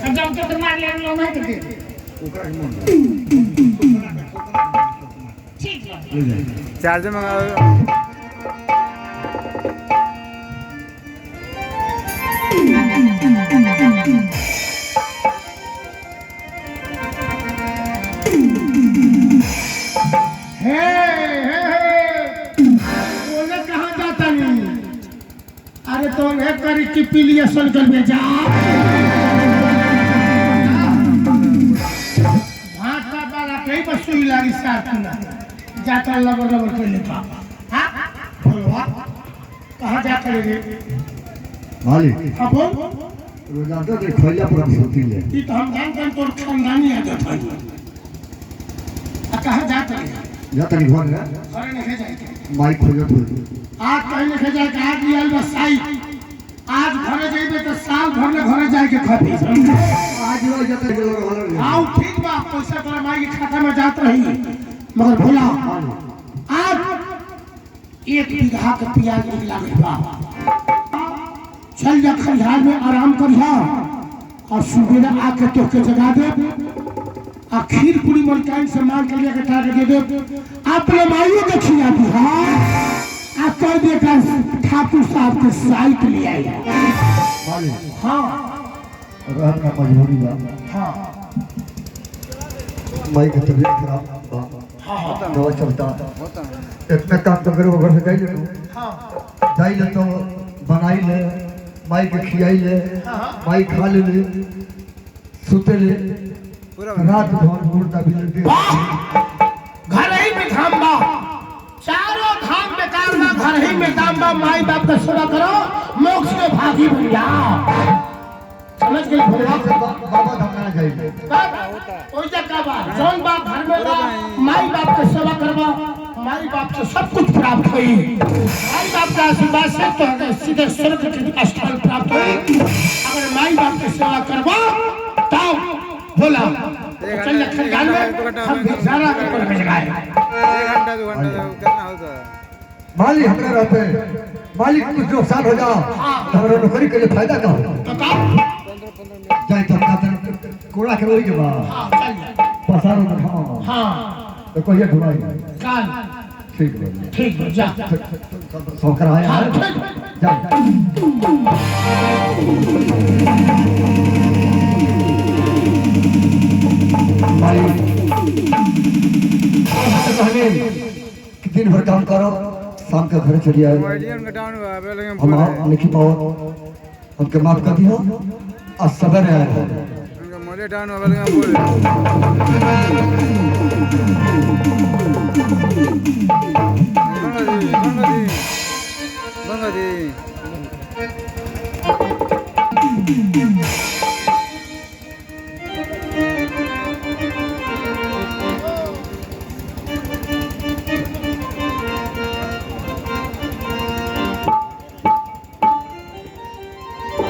जब तक मार ले लो मैं तो दे ओकरा के मन ठीक है चार्जर मंगाओ अरे तो एक करी की पीलिए सन कर में जा भाटा वाला कहीं पर सुई लागी साथ ना जाता लबर लबर कर ले पापा हां बोलवा कहां जा करे रे मालिक अब रोजाना के खैला पर हम सोती ले ई तो हम जानते हैं तोर खानदानी आदत है आ कहां जा करे जाता नहीं घर है घरे नहीं जाए माइक खोजा बोल आज कहीं लिखे जाए कि आज लियल बस साई आज घरे जाइबे तो साल भर में घरे जाए के खपी आज वो जाता के लोग घर आओ ठीक बा पैसा तोरा माई के खाता में जात रही मगर भोला आज एक बीघा के प्याज एक लाख बा चल जा खलिहान में आराम करिहा और सुबह आके तो के जगा दे आ खीर पूरी मलकाई से मांग के लिए कटा के दे दे अपने माइयों के खिला दी हां आ कर दे कर ठाकुर साहब के साइट ले आई मालिक हां रहन का मजबूरी बा हां माइक की तबीयत खराब बा हां दवा चलता होता है इतना काम तो करो घर से जाई ले हां जाई ले तो बनाई ले माई के खियाई ले माई खा ले सुते ले पूरा रात भर मुर्दा भी ले घर ही में धाम बा चारों धाम बेकार बा घर ही में धाम बा माई बाप का सेवा करो मोक्ष के भागी बन जाओ समझ गए भोला बाबा धाम ना जाई ओई जगह बा जौन बा घर में बा माई बाप का सेवा करवा माई बाप से सब कुछ प्राप्त होई माई बाप का आशीर्वाद से तो सीधे स्वर्ग के स्थान प्राप्त होई अगर माई बाप की सेवा करवा तब भोला चल जा खलिहान में हम सारा कर भेजगाए 1 घंटा 2 घंटा कितना होता है मालिक हमरा रहते मालिक कुछ नुकसान हो जाओ हमरा नौकरी के लिए फायदा का हो तो का जाए तो का कोड़ा के रोई के बा हां चल जा पसारो में खाओ हां तो कहिए ढुलाई काल ठीक है ठीक है जा सौकर आया हां है ठीक जा मालिक दिन भर काम करो शाम के घर चली आए मोबाइल उनका डाउन हुआ है लेकिन हम पूरा लिखी पाओ हमके माफ कर दियो आज सवेरे आए हैं उनका मोबाइल डाउन हुआ है लेकिन बोल बंगाली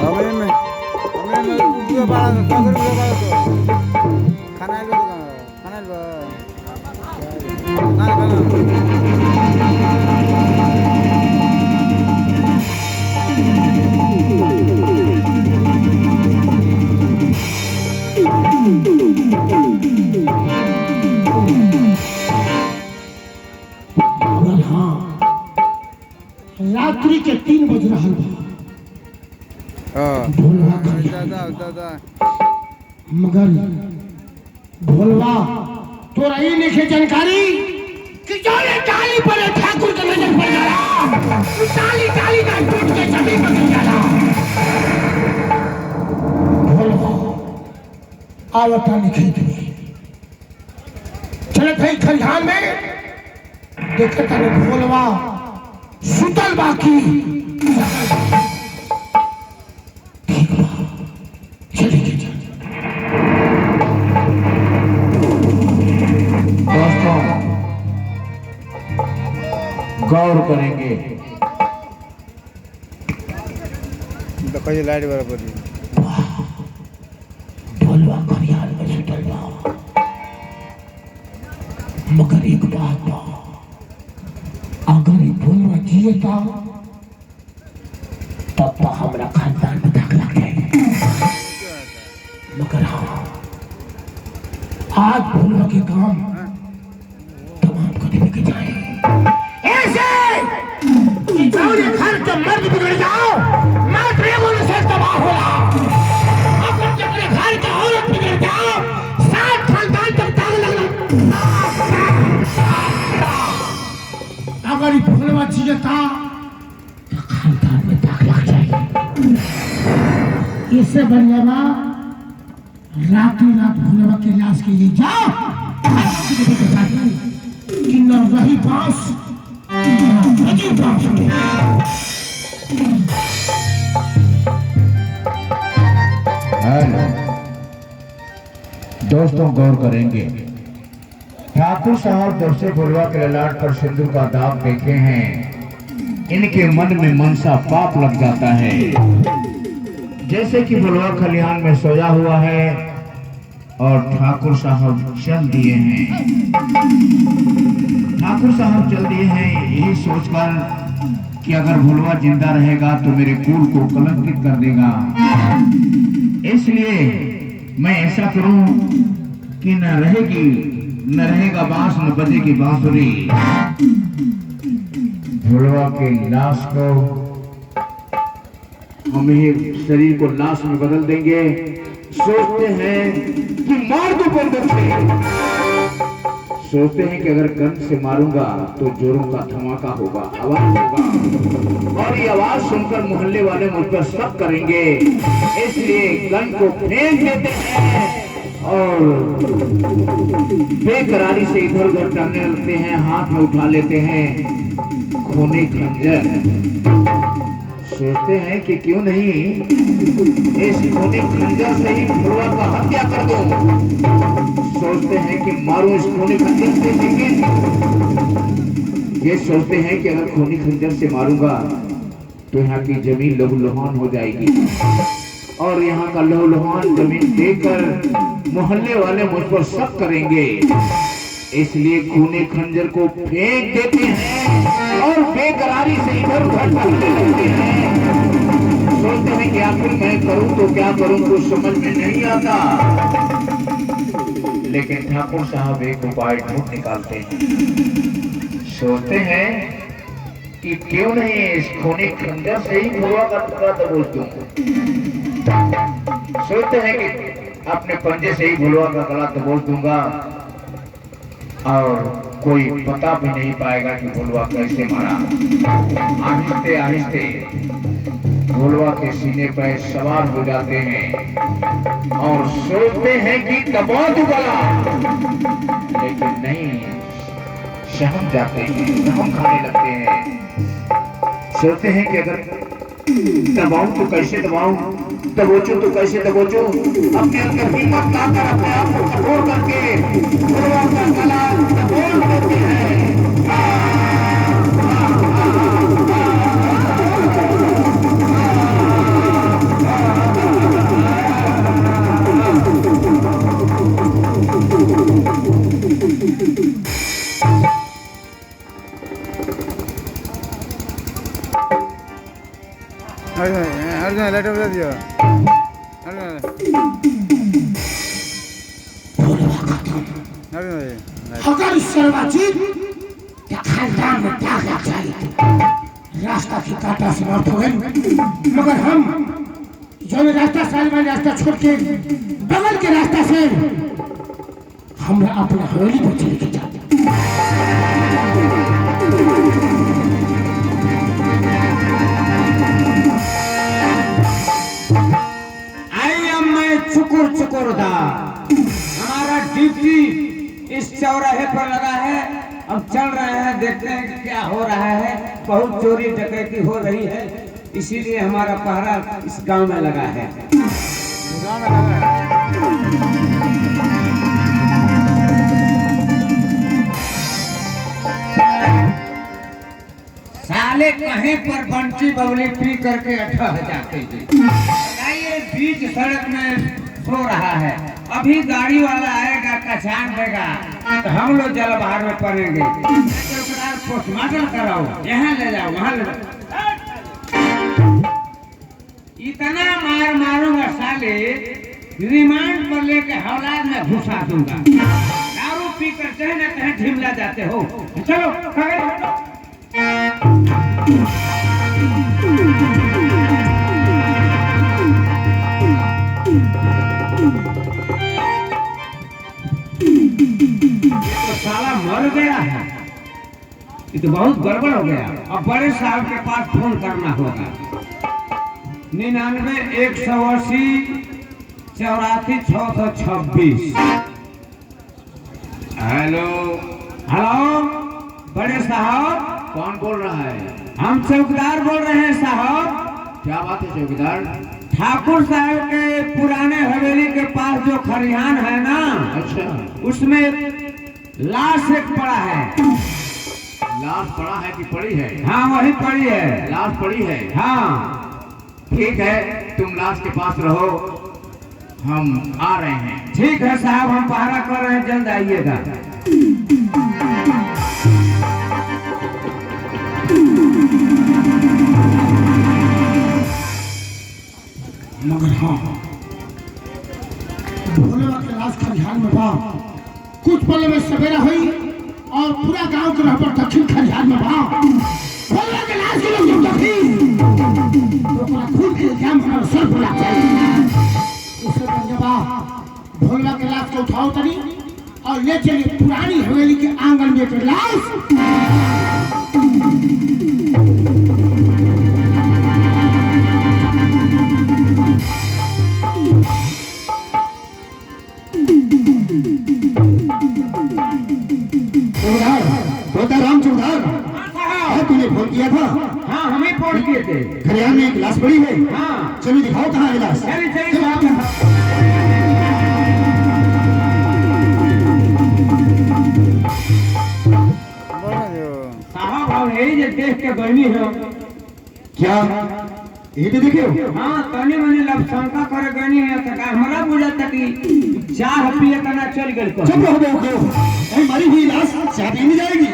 हमें उनको बाड़ा सागर को बाड़ा तो खाना लो खाना लो रात्रि के 3 बज रहा दादा मगर भोलवा तोरा ही लिखे जानकारी कि जो ये टाली पर ठाकुर के नजर पड़ जाला टाली टाली का टूट के जमीन पर गिर जाला भोलवा आवता लिखे चले थे खलिहान में देखे तने भोलवा सुतल बाकी गौर करेंगे तो कहीं लाइट बराबर भोलवा खलिहान में सुतल बा मगर एक बात बा अगर ये भोलवा जियता तब तो हमरा खानदान में दाग लग जाए मगर हाँ, आज भूलवा के काम तमाम को बिगड़ जाए, ऐसे कि जाओगे घर के मर्द बिगड़ जाओ, मैं प्रेमों से तबाह हो रहा, अगर अपने घर के औरत बिगड़ जाओ, सात खानदान तक दाग लगना। अगर भूलवा जीता तो खानदान में दाग लग जाएगी। इससे बढ़िया रातों रात भूलवा के लाश के लिए जाओ कि न वही बांस दोस्तों गौर करेंगे, ठाकुर साहब जब से भुलवा के ललाट पर सिंदूर का दाग देखे हैं, इनके मन में मनसा पाप लग जाता है। जैसे कि भुलवा खलिहान में सोया हुआ है और ठाकुर साहब चल दिए हैं। ठाकुर साहब चल दिए हैं यही सोचकर कि अगर भुलवा जिंदा रहेगा तो मेरे कुल को कलंकित कर देगा, इसलिए मैं ऐसा करूं कि न रहेगा बांस, न बजेगी बांसुरी। भुलवा के लाश को हम ही शरीर को लाश में बदल देंगे। सोचते हैं कि मार दो बंदूक से, सोचते हैं कि अगर गन से मारूंगा तो जोरों का धमाका होगा, आवाज होगा, और ये आवाज सुनकर मोहल्ले वाले मुझ पर शक करेंगे, इसलिए गन को फेंक देते हैं और बेकरारी से इधर उधर टहलने लगते हैं। हाथ में उठा लेते हैं खूनी खंजर। सोचते हैं कि क्यों नहीं इस खूनी खंजर से ही भुलवा का हत्या कर दो। सोचते हैं कि मारूं इस खूनी खंजर से, लेकिन ये सोचते हैं कि अगर खूनी खंजर से मारूंगा तो यहाँ की जमीन लहूलुहान हो जाएगी, और यहाँ का लहूलुहान जमीन देखकर मोहल्ले वाले मुझ पर शक करेंगे, इसलिए खूनी खंजर को फेंक देते हैं और बेकरारी से इधर उधर टहलने लगते हैं। सोचते हैं कि आखिर मैं करूं तो क्या करूं, कुछ समझ में नहीं आता, लेकिन ठाकुर साहब एक उपाय ढूंढ निकालते हैं। सोचते हैं कि क्यों नहीं इस खूनी खंजर से ही भुलवा का टुकड़ा दबोच दूं। सोचते हैं कि अपने पंजे से ही भुलवा का गला दबोच दूंगा और कोई पता भी नहीं पाएगा कि भुलवा कैसे मारा। आहिस्ते आहिस्ते भुलवा के सीने पर सवार हो जाते हैं और सोचते हैं कि दबा दूं गला, लेकिन नहीं, सहम जाते हैं, सहम खाने लगते हैं। सोचते हैं कि अगर दबाऊं तो कैसे दबाऊं, दबोचूं तो कैसे दबोचूं, अपने अंदर हिम्मत लाकर अपने आप को कठोर करके भुलवा का गला दबोच देते हैं। अर्जुन लाइट बजा दियो। अगर सर्वाजीत खानदान में दाग लग जाए, रास्ता की काटा समाप्त हो गई, मगर हम जो रास्ता सालमान रास्ता छोड़ के बगल के रास्ता से हम अपना हवेली पर चले के जाते। हमारा ड्यूटी इस चौराहे पर लगा है, अब चल रहे हैं, देखते हैं कि क्या हो रहा है। बहुत चोरी डकैती हो रही है, इसीलिए हमारा पहरा इस गांव में लगा है। साले कहीं पर बंटी बबली पी करके अठह जाते हैं। ये बीच सड़क में सो रहा है, अभी गाड़ी वाला आएगा, कचान देगा तो हम लोग जल बाहर में पड़ेंगे। पोस्टमार्टम कराओ, यहाँ ले जाओ, वहाँ ले जाओ। इतना मार मारूंगा साले रिमांड पर लेके हौलाद में घुसा दूंगा। दारू पीकर कहीं ना कहीं ढिमला जाते हो। चलो तो साला मर गया है, ये तो बहुत गड़बड़ हो गया। अब बड़े साहब के पास फोन करना होगा। 99 180 84 626। हेलो हेलो, बड़े साहब कौन बोल रहा है? हम चौकीदार बोल रहे हैं साहब। क्या बात है चौकीदार? ठाकुर साहब के पुराने हवेली के पास जो खरिहान है ना, अच्छा, उसमें लाश एक पड़ा है। लाश पड़ा है कि पड़ी है? हाँ वही पड़ी है। लाश पड़ी है? हाँ ठीक है, तुम लाश के पास रहो, हम आ रहे हैं। ठीक है साहब, हम पहरा कर रहे हैं, जल्द आइएगा। मगर हाँ, भोले बाबा के लाश खलिहान में बा। कुछ पल में सवेरा हुई और पूरा गांव के रहबर दक्षिण खलिहान में बा। भोले बाबा के लाश के लोग जब देखी तो पूरा खून के इल्जाम हमारे सर पर लग जाए। उससे पहले बा भोले बाबा के लाश को उठाओ तनी और ले चलिए पुरानी हवेली के आंगन में एक लाश। राम चौधार, तूने फोन किया था? हाँ हमें फोन किए थे। खलिहान में एक लाश पड़ी है। हाँ चलो दिखाओ कहाँ है लाश। चलिए चलिए साहब। साहब और यही जो देख के गर्मी है। क्या ये तो देखियो? हाँ तनी मनी लपसंका करे गनी है तो का हमरा बुझाता कि चाह पिए तना चल गइल को। चुप रहो कहीं मरी हुई लाश चाह पी नहीं जाएगी।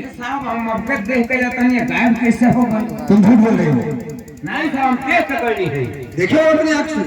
ये साहब हम अब तक देख के जाता नहीं गायब कैसे होगा? तुम झूठ बोल रहे हो। नहीं साहब हम देख के गनी है। देखियो अपने आँख से।